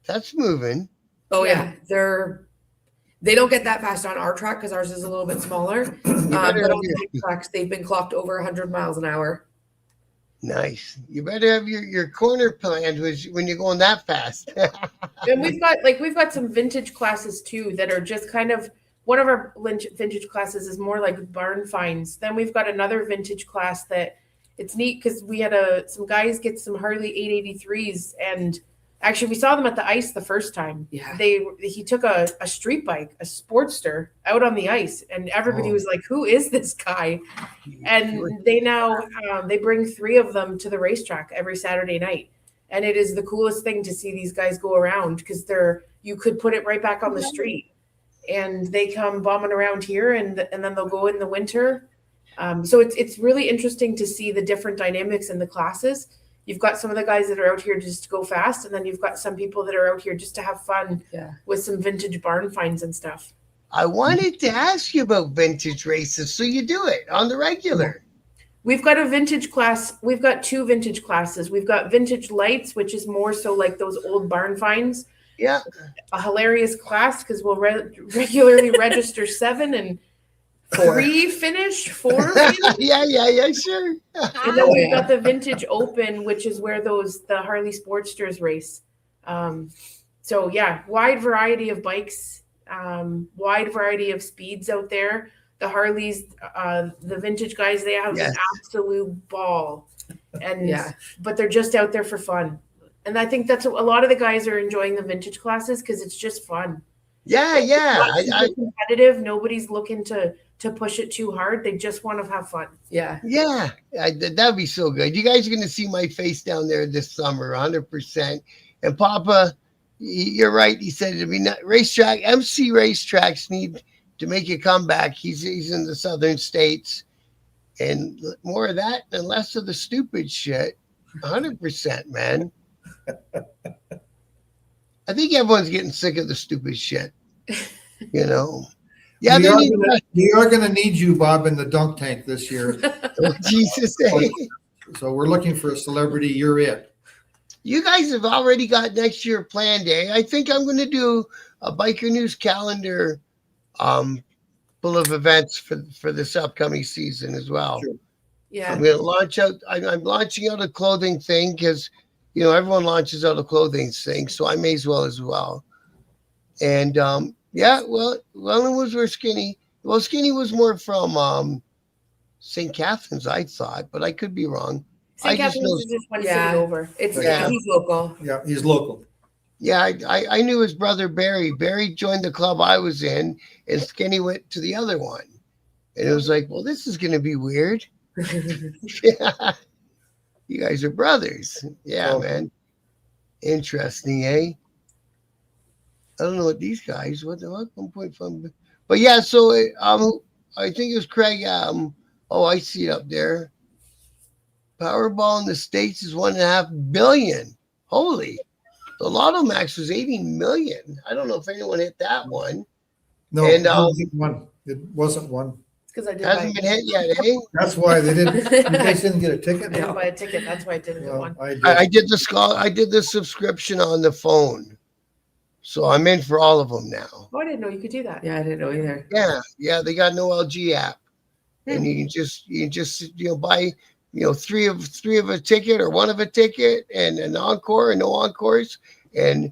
That's moving. Oh yeah, they don't get that fast on our track because ours is a little bit smaller. But on the big tracks, they've been clocked over 100 miles an hour. Nice. You better have your corner planned when you're going that fast. And we've got some vintage classes too that are just kind of, one of our vintage classes is more like barn finds. Then we've got another vintage class that it's neat because we had some guys get some Harley 883s, and actually we saw them at the ice the first time. Yeah. He took a street bike, a Sportster, out on the ice, and everybody was like, "Who is this guy?" And they now they bring 3 of them to the racetrack every Saturday night, and it is the coolest thing to see these guys go around because you could put it right back on the street, and they come bombing around here, and then they'll go in the winter. So it's really interesting to see the different dynamics in the classes. You've got some of the guys that are out here just to go fast, and then you've got some people that are out here just to have fun with some vintage barn finds and stuff. I wanted to ask you about vintage races, so you do it on the regular. We've got a vintage class. We've got 2 vintage classes. We've got vintage lights, which is more so like those old barn finds. Yeah. A hilarious class because we'll regularly register 7 and 3 finish, 4 finish. Yeah, sure. And then we've got the vintage open, which is where the Harley Sportsters race. So yeah, wide variety of bikes, wide variety of speeds out there. The Harleys, the vintage guys, they have an absolute ball, but they're just out there for fun. And I think that's a lot of the guys are enjoying the vintage classes because it's just fun. Yeah. It's competitive. Nobody's looking to push it too hard. They just want to have fun. Yeah. That'd be so good. You guys are going to see my face down there this summer, 100%. And Papa, you're right. He said it'd be not racetrack. MC racetracks need to make a comeback. He's in the southern states, and more of that and less of the stupid shit. 100%, man. I think everyone's getting sick of the stupid shit. Yeah, we are going to need you, Bob, in the dunk tank this year. Oh, Jesus. So we're looking for a celebrity. You're it. You guys have already got next year planned, eh? I think I'm going to do a Biker News calendar full of events for this upcoming season as well. Sure. Yeah. I'm going to launch out. I'm launching out a clothing thing because, everyone launches out a clothing thing. So I may as well. And, Welland was where Skinny. Well, Skinny was more from St. Catharines, I thought, but I could be wrong. St. Catharines is just one city over. He's local. Yeah, he's local. Yeah, I knew his brother Barry. Barry joined the club I was in, and Skinny went to the other one. And it was like, well, this is going to be weird. Yeah. You guys are brothers. Yeah, man. Interesting, eh? I don't know what these guys, what 1.5, but yeah. So I think it was Craig. I see it up there. Powerball in the States is $1.5 billion. Holy, the Lotto Max was 80 million. I don't know if anyone hit that one. No, and it wasn't one. Because I hasn't been hit yet, eh? That's why they didn't. You guys didn't get a ticket. I didn't buy a ticket. That's why I didn't get one. I did the subscription on the phone. So I'm in for all of them now. Oh, I didn't know you could do that. Yeah, I didn't know either. Yeah, they got no LG app, and you can just buy 3 of a ticket or 1 of a ticket and an encore and no encores, and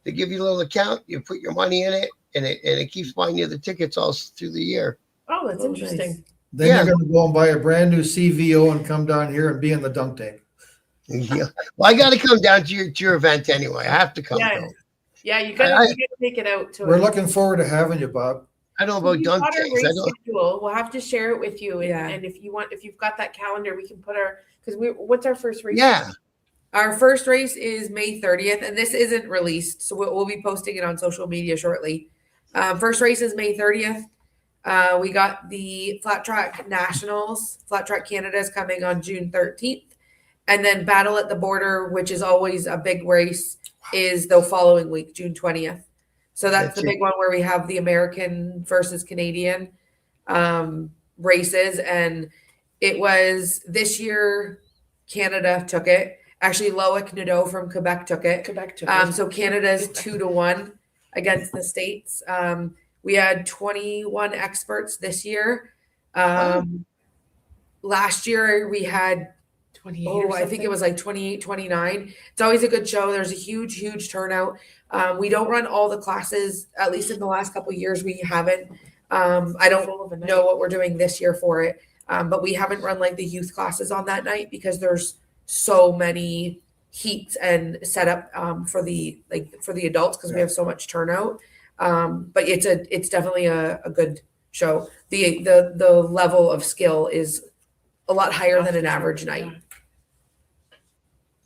they give you a little account. You put your money in it, and it keeps buying you the tickets all through the year. Oh, that's interesting. Nice. Then you're going to go and buy a brand new CVO and come down here and be in the dunk tank. Yeah. Well, I got to come down to your event anyway. I have to come. Yeah, you got to take it out. We're looking forward to having you, Bob. I don't know about We've dunk got our tanks. I race don't. schedule. We'll have to share it with you. And, Yeah. and if you've got that calendar, we can put because what's our first race? Yeah. Our first race is May 30th, and this isn't released, so we'll be posting it on social media shortly. First race is May 30th. We got the Flat Track Nationals. Flat Track Canada is coming on June 13th. And then Battle at the Border, which is always a big race, is the following week, June 20th. So that's the big one where we have the American versus Canadian races. And it was this year, Canada took it. Actually, Loic Nadeau from Quebec took it. So Canada's 2-1 against the States. We had 21 experts this year. Last year we had 28 I think it was like 28, 29. It's always a good show. There's a huge turnout. We don't run all the classes, at least in the last couple of years we haven't. I don't know what we're doing this year for it. But we haven't run like the youth classes on that night because there's so many heats and set up for the adults because we have so much turnout. But it's definitely a good show. The level of skill is a lot higher than an average night.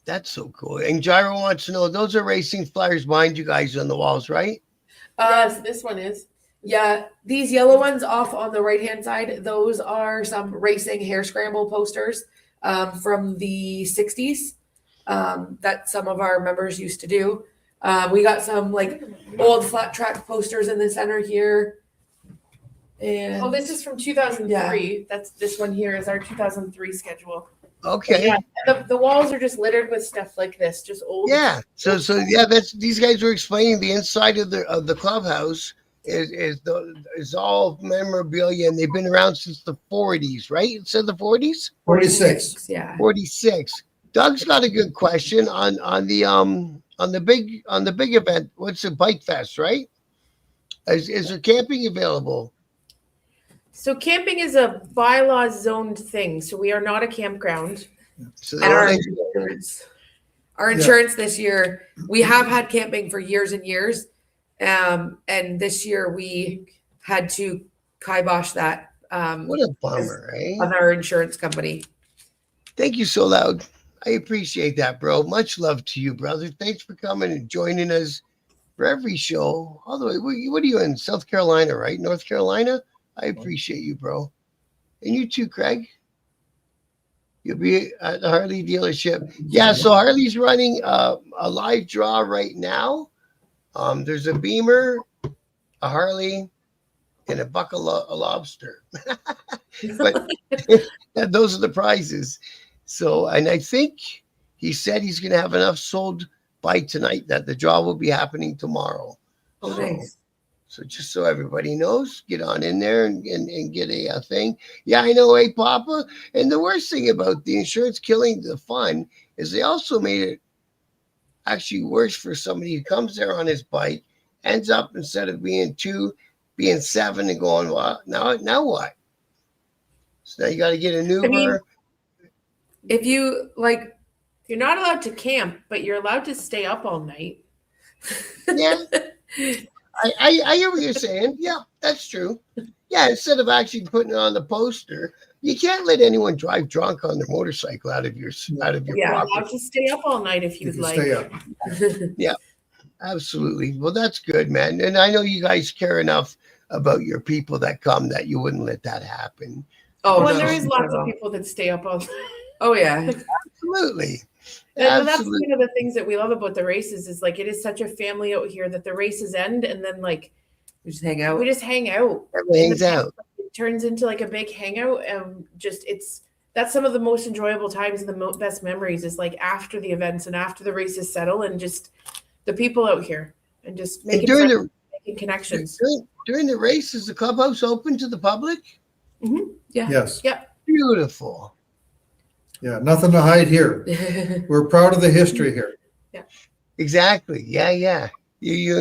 That's so cool. And Gyro wants to know, those are racing flyers behind you guys on the walls, right? Yes, this one is. Yeah, these yellow ones off on the right-hand side, those are some racing hair scramble posters from the 60s that some of our members used to do. We got some like old flat track posters in the center here. And this is from 2003. That's this one here is our 2003 schedule. Okay. Yeah, the walls are just littered with stuff like this, just old. Yeah. So yeah, these guys were explaining the inside of the clubhouse is all memorabilia, and they've been around since the 40s, right? It said the 40s? 46. Yeah. 46. Doug's got a good question on the big event. What's the Bike Fest, right? Is there camping available? So camping is a bylaw zoned thing. So we are not a campground. So And our insurance this year, we have had camping for years and years. And this year we had to kibosh that what a bummer, eh? on our insurance company. Thank you so loud. I appreciate that, bro. Much love to you, brother. Thanks for coming and joining us for every show. All the way. What are you in? South Carolina, right? North Carolina? I appreciate you, bro. And you too, Craig. You'll be at the Harley dealership. Yeah, so Harley's running a live draw right now. There's a Beamer, a Harley, and a bucket of lobster. But those are the prizes. So, and I think he said he's going to have enough sold by tonight that the draw will be happening tomorrow. Oh, nice. So just so everybody knows, get on in there and get a thing. Yeah, I know, hey, Papa. And the worst thing about the insurance killing the fun is they also made it actually worse for somebody who comes there on his bike, ends up instead of being 2, being 7 and going, well, now what? So now you got to get an Uber. I mean, if you like, You're not allowed to camp, but you're allowed to stay up all night. Yeah. I hear what you're saying. Yeah, that's true. Yeah, instead of actually putting it on the poster, you can't let anyone drive drunk on their motorcycle out of your You're allowed property. to stay up all night if you'd You like. stay up. Absolutely. Well, that's good, man. And I know you guys care enough about your people that come that you wouldn't let that happen. oh, Well, no. there is lots of people that stay up all night. Oh yeah. Absolutely. And that's Absolutely. one of the things that we love about the races is like it is such a family out here that the races end and then like We just hang out. we just hang out. Everyone hangs out. It turns into like a big hangout and just that's some of the most enjoyable times and the best memories is like after the events and after the races settle and just the people out here and just And making, making connections. during the race, is the clubhouse open to the public? Yes. Beautiful. Yeah. Nothing to hide here. We're proud of the history here. Exactly. Yeah. You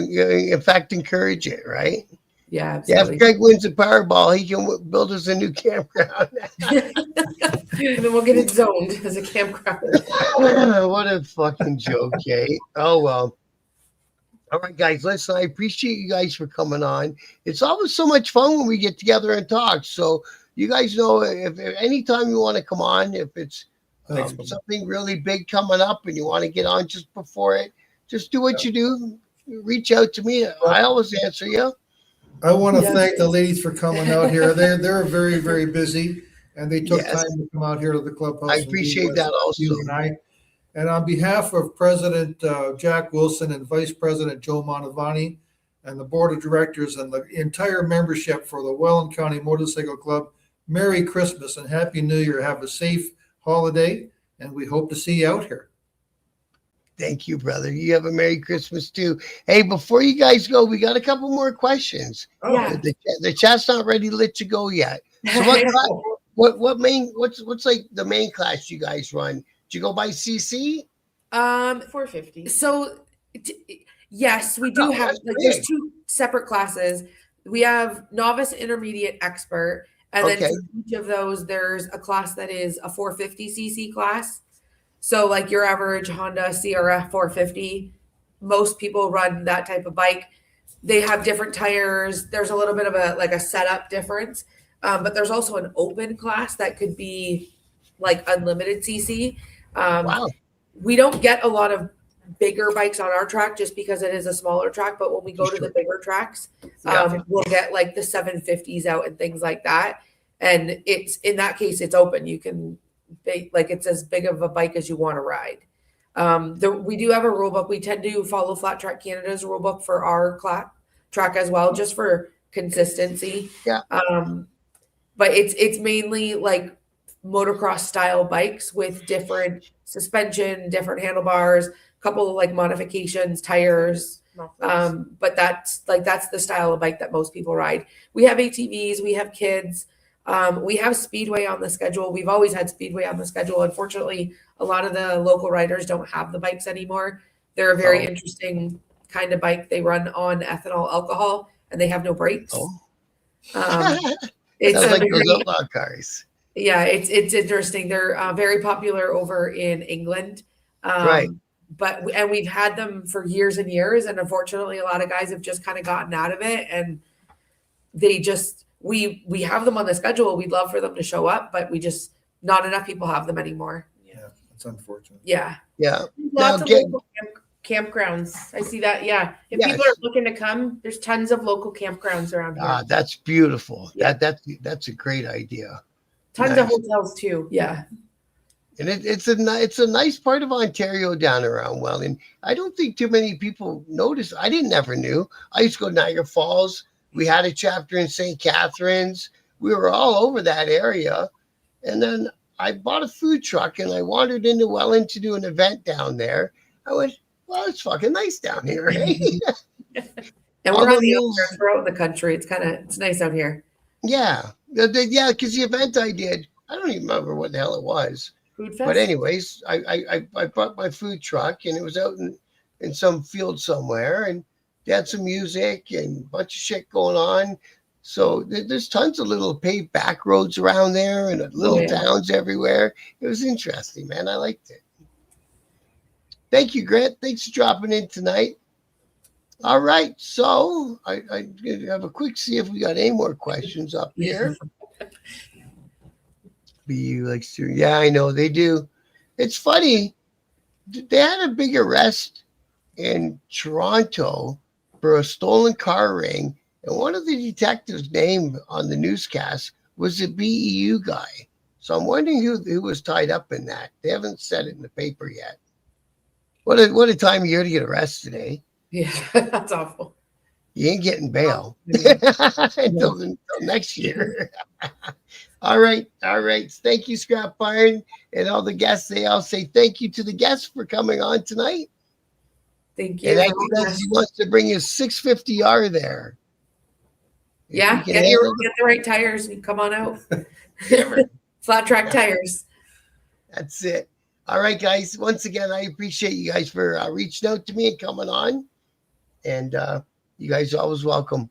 in fact encourage it, right? Yeah, Yeah, absolutely. if Greg wins the Powerball, he can build us a new campground. And then we'll get it zoned as a campground. What a fucking joke, Kate. Oh, well. All right, guys, listen, I appreciate you guys for coming on. It's always so much fun when we get together and talk. So you guys know if anytime you want to come on, if it's Thanks, Bob. something really big coming up and you want to get on just before it, just do what you do. Reach out to me. I always answer you. I want to Yes. thank the ladies for coming out here. They're very, very busy, and they took Yes. time to come out here to the clubhouse. I and be appreciate with that also. you and I. And on behalf of President Jack Wilson and Vice President Joe Montavani and the Board of Directors and the entire membership for the Welland County Motorcycle Club, Merry Christmas and Happy New Year. Have a safe holiday, and we hope to see you out here. Thank you, brother. You have a Merry Christmas too. Hey, before you guys go, we got a couple more questions. Yeah. The chat's not ready to let you go yet. So what's like the main class you guys run? Do you go by CC? 450. So yes, we do Oh, have that's like big. there's two separate classes. We have novice, intermediate, expert, and then Okay. for each of those, there's a class that is a 450cc class. So like your average Honda CRF 450, most people run that type of bike. They have different tires. There's a little bit of a setup difference, but there's also an open class that could be like unlimited CC. Wow. We don't get a lot of bigger bikes on our track just because it is a smaller track. But when we go to the bigger tracks, we'll get like the 750s out and things like that. And it's in that case, it's open. You can like it's as big of a bike as you want to ride. We do have a rule book. We tend to follow Flat Track Canada's rule book for our track as well, just for consistency. Yeah. But it's mainly like motocross style bikes with different suspension, different handlebars, a couple of like modifications, tires. But that's the style of bike that most people ride. We have ATVs, we have kids, we have Speedway on the schedule. We've always had Speedway on the schedule. Unfortunately, a lot of the local riders don't have the bikes anymore. They're a very interesting kind of bike. They run on ethanol alcohol and they have no brakes. It's Sounds like very, those outlaw cars. yeah, it's interesting. They're very popular over in England. Right. But we've had them for years and years, and unfortunately, a lot of guys have just kind of gotten out of it, and they just we have them on the schedule. We'd love for them to show up, but we just not enough people have them anymore. Yeah, it's unfortunate. Yeah. Yeah. Lots Now, of get- local campgrounds. I see that. Yeah. If Yes. people are looking to come, there's tons of local campgrounds around here. That's beautiful. Yeah. That's a great idea. Tons nice. of hotels too. Yeah. And it's a nice part of Ontario down around Welland. I don't think too many people notice. I never knew. I used to go to Niagara Falls. We had a chapter in St. Catharines. We were all over that area. And then I bought a food truck and I wandered into Welland to do an event down there. I went, well, it's fucking nice down here. Hey? And All we're on the the rules. outskirts, we're out in the country. It's nice out here. Yeah. Yeah, because the event I did, I don't even remember what the hell it was. Food fest. But anyways, I brought my food truck and it was out in some field somewhere and they had some music and a bunch of shit going on. So there's tons of little paved back roads around there and little towns everywhere. It was interesting, man. I liked it. Thank you, Grant. Thanks for dropping in tonight. All right. So I have a quick see if we got any more questions up here. BU likes to. Yeah, I know they do. It's funny. They had a big arrest in Toronto for a stolen car ring, and one of the detectives' name on the newscast was the BEU guy. So I'm wondering who was tied up in that. They haven't said it in the paper yet. What a time of year to get arrested, eh? Yeah, that's awful. You ain't getting bail until next year. All right. Thank you, Scrap Iron, and all the guests. They all say thank you to the guests for coming on tonight. Thank you. And that says he wants to bring his 650R there. If Yeah, you can get handle the right tires and come on out. it, Flat track tires. that's it. All right, guys. Once again, I appreciate you guys for reaching out to me and coming on. And you guys are always welcome.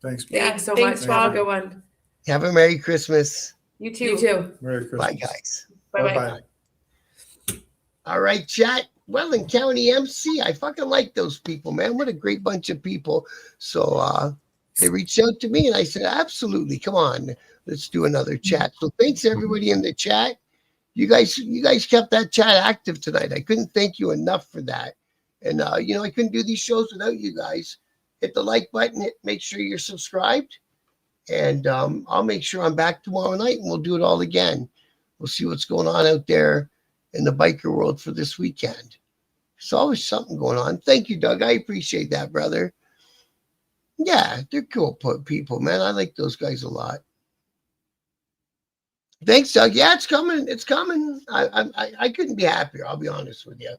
Thanks. Thanks so Thanks, much. Have Bob. a good one. Have a Merry Christmas. You too. You too. Merry Christmas. Bye, guys. Bye-bye. Bye-bye. All right, chat. Welland County MC. I fucking like those people, man. What a great bunch of people. So they reached out to me and I said, absolutely, come on, let's do another chat. So thanks everybody in the chat. You guys kept that chat active tonight. I couldn't thank you enough for that. And you know, I couldn't do these shows without you guys. Hit the like button, make sure you're subscribed. And I'll make sure I'm back tomorrow night and we'll do it all again. We'll see what's going on out there in the biker world for this weekend. There's always something going on. Thank you, Doug. I appreciate that, brother. Yeah, they're cool people, man. I like those guys a lot. Thanks, Doug. Yeah, it's coming. It's coming. I couldn't be happier. I'll be honest with you.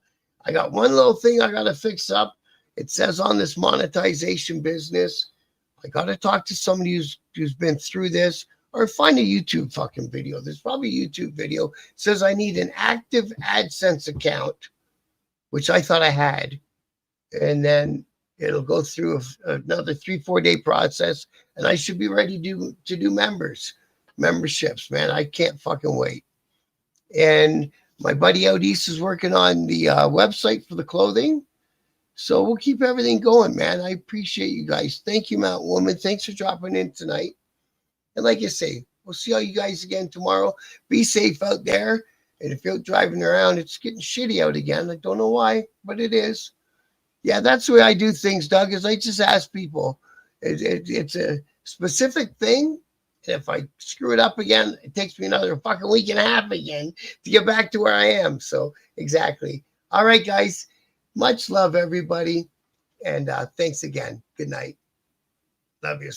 I got one little thing I got to fix up. It says on this monetization business, I got to talk to somebody who's been through this, or find a YouTube fucking video. There's probably a YouTube video. It says I need an active AdSense account, which I thought I had. And then it'll go through another 3-4 day process, and I should be ready to do memberships, man. I can't fucking wait. And my buddy out east is working on the website for the clothing. So we'll keep everything going, man. I appreciate you guys. Thank you, Mountain Woman. Thanks for dropping in tonight. And like I say, we'll see all you guys again tomorrow. Be safe out there. And if you're driving around, it's getting shitty out again. I don't know why, but it is. Yeah, that's the way I do things, Doug, is I just ask people. It's a specific thing. And if I screw it up again, it takes me another fucking week and a half again to get back to where I am. So exactly. All right, guys. Much love, everybody. And thanks again. Good night. Love you.